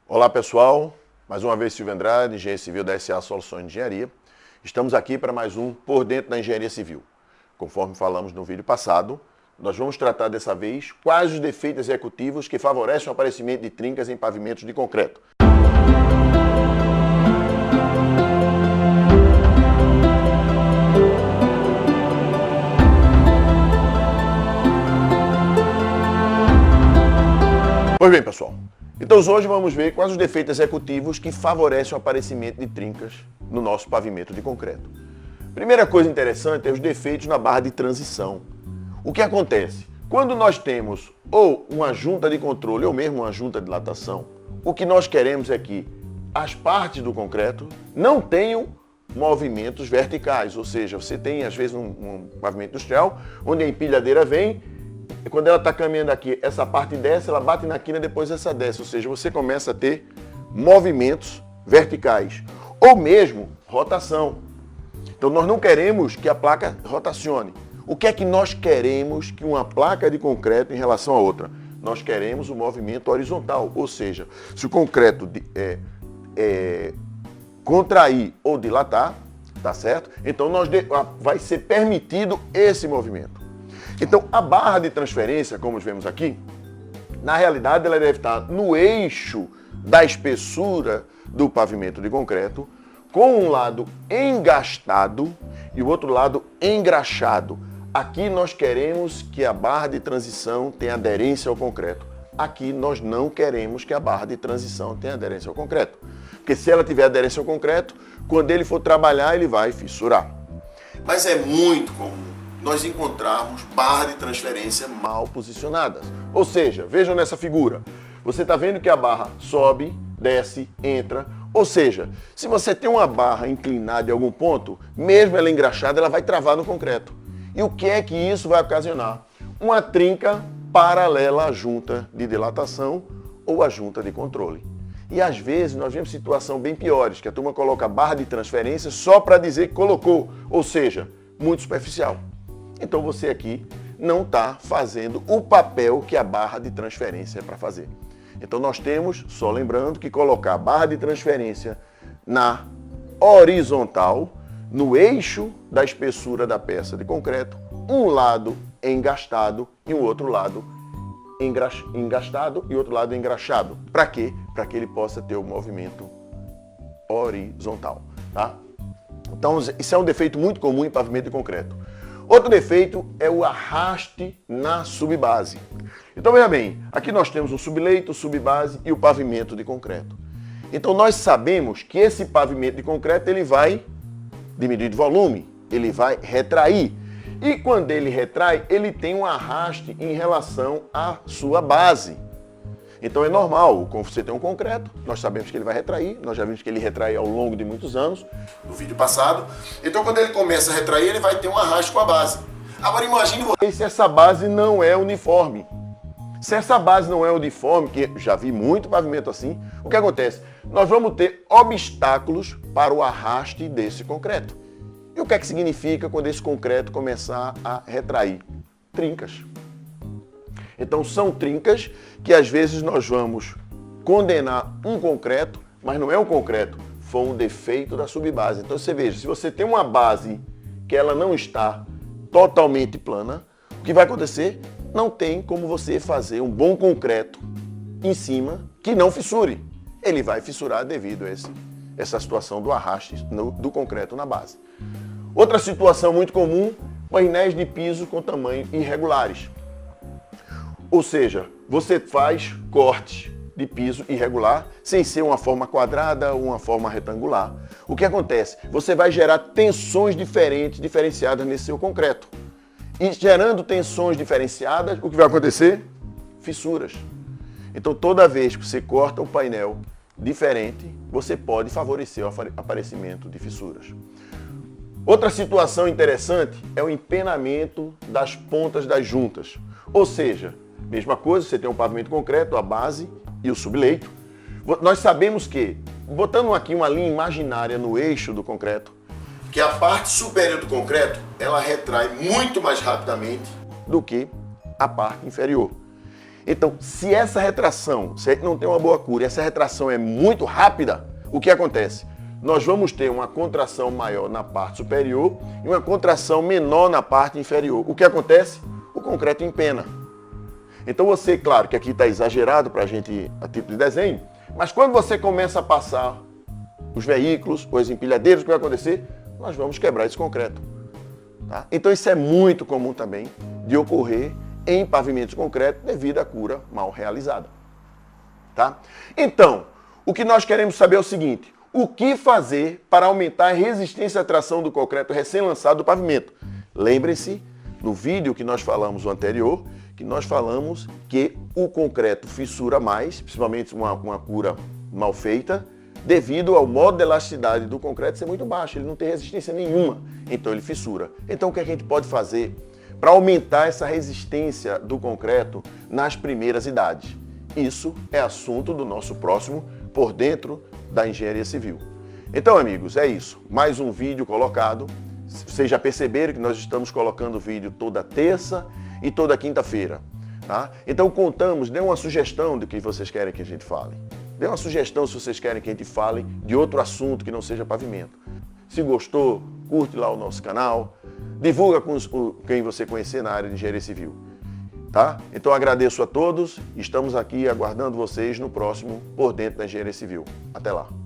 Olá pessoal, mais uma vez Silvio Andrade, engenheiro civil da SA Soluções de Engenharia. Estamos aqui para mais um Por Dentro da Engenharia Civil. Conforme falamos no vídeo passado, nós vamos tratar dessa vez quais os defeitos executivos que favorecem o aparecimento de trincas em pavimentos de concreto. Pois bem, pessoal, então hoje vamos ver quais os defeitos executivos que favorecem o aparecimento de trincas no nosso pavimento de concreto. Primeira coisa interessante é os defeitos na barra de transição. O que acontece? Quando nós temos ou uma junta de controle ou mesmo uma junta de dilatação, o que nós queremos é que as partes do concreto não tenham movimentos verticais, ou seja, você tem às vezes um pavimento industrial onde a empilhadeira vem. E quando ela está caminhando aqui, essa parte desce, ela bate na quina, depois essa desce. Ou seja, você começa a ter movimentos verticais. Ou mesmo rotação. Então nós não queremos que a placa rotacione. O que é que nós queremos que uma placa de concreto em relação a outra? Nós queremos o movimento horizontal. Ou seja, se o concreto contrair ou dilatar, tá certo? Então vai ser permitido esse movimento. Então, a barra de transferência, como vemos aqui, na realidade ela deve estar no eixo da espessura do pavimento de concreto, com um lado engastado e o outro lado engraxado. Aqui nós queremos que a barra de transição tenha aderência ao concreto. Aqui nós não queremos que a barra de transição tenha aderência ao concreto. Porque se ela tiver aderência ao concreto, quando ele for trabalhar, ele vai fissurar. Mas é muito comum nós encontrarmos barra de transferência mal posicionadas. Ou seja, vejam nessa figura, você está vendo que a barra sobe, desce, entra. Ou seja, se você tem uma barra inclinada em algum ponto, mesmo ela engraxada, ela vai travar no concreto. E o que é que isso vai ocasionar? Uma trinca paralela à junta de dilatação ou à junta de controle. E às vezes nós vemos situações bem piores, que a turma coloca a barra de transferência só para dizer que colocou, ou seja, muito superficial. Então você aqui não está fazendo o papel que a barra de transferência é para fazer. Então nós temos, só lembrando, que colocar a barra de transferência na horizontal, no eixo da espessura da peça de concreto, um lado engastado e o outro lado engastado e outro lado engraxado. Para quê? Para que ele possa ter o movimento horizontal. Tá? Então isso é um defeito muito comum em pavimento de concreto. Outro defeito é o arraste na subbase. Então veja bem, aqui nós temos o subleito, subbase e o pavimento de concreto. Então nós sabemos que esse pavimento de concreto ele vai diminuir de volume, ele vai retrair. E quando ele retrai, ele tem um arraste em relação à sua base. Então é normal, quando você tem um concreto, nós sabemos que ele vai retrair, nós já vimos que ele retrai ao longo de muitos anos, no vídeo passado. Então quando ele começa a retrair, ele vai ter um arrasto com a base. Agora imagine você se essa base não é uniforme. Se essa base não é uniforme, que já vi muito pavimento assim, o que acontece? Nós vamos ter obstáculos para o arraste desse concreto. E o que é que significa quando esse concreto começar a retrair? Trincas. Então são trincas que às vezes nós vamos condenar um concreto, mas não é um concreto, foi um defeito da subbase. Então você veja, se você tem uma base que ela não está totalmente plana, o que vai acontecer? Não tem como você fazer um bom concreto em cima que não fissure. Ele vai fissurar devido a essa situação do arraste do concreto na base. Outra situação muito comum, painéis de piso com tamanho irregulares. Ou seja, você faz cortes de piso irregular, sem ser uma forma quadrada ou uma forma retangular. O que acontece? Você vai gerar tensões diferenciadas nesse seu concreto. E gerando tensões diferenciadas, o que vai acontecer? Fissuras. Então toda vez que você corta um painel diferente, você pode favorecer o aparecimento de fissuras. Outra situação interessante é o empenamento das pontas das juntas. Ou seja, mesma coisa, você tem um pavimento concreto, a base e o subleito. Nós sabemos que, botando aqui uma linha imaginária no eixo do concreto, que a parte superior do concreto, ela retrai muito mais rapidamente do que a parte inferior. Então, se essa retração, se a gente não tem uma boa cura, e essa retração é muito rápida, o que acontece? Nós vamos ter uma contração maior na parte superior e uma contração menor na parte inferior. O que acontece? O concreto empena. Então você, claro que aqui está exagerado para a gente a título de desenho, mas quando você começa a passar os veículos, os empilhadeiros, o que vai acontecer? Nós vamos quebrar esse concreto. Tá? Então isso é muito comum também de ocorrer em pavimentos de concreto devido à cura mal realizada. Tá? Então, o que nós queremos saber é o seguinte: o que fazer para aumentar a resistência à tração do concreto recém-lançado do pavimento? Lembrem-se, no vídeo que nós falamos o anterior, que nós falamos que o concreto fissura mais, principalmente uma cura mal feita, devido ao modo de elasticidade do concreto ser muito baixo, ele não tem resistência nenhuma, então ele fissura. Então o que a gente pode fazer para aumentar essa resistência do concreto nas primeiras idades? Isso é assunto do nosso próximo Por Dentro da Engenharia Civil. Então, amigos, é isso. Mais um vídeo colocado. Vocês já perceberam que nós estamos colocando vídeo toda terça e toda quinta-feira. Tá? Então, dê uma sugestão do que vocês querem que a gente fale. Dê uma sugestão se vocês querem que a gente fale de outro assunto que não seja pavimento. Se gostou, curte lá o nosso canal, divulga com quem você conhecer na área de engenharia civil. Tá? Então agradeço a todos, estamos aqui aguardando vocês no próximo Por Dentro da Engenharia Civil. Até lá!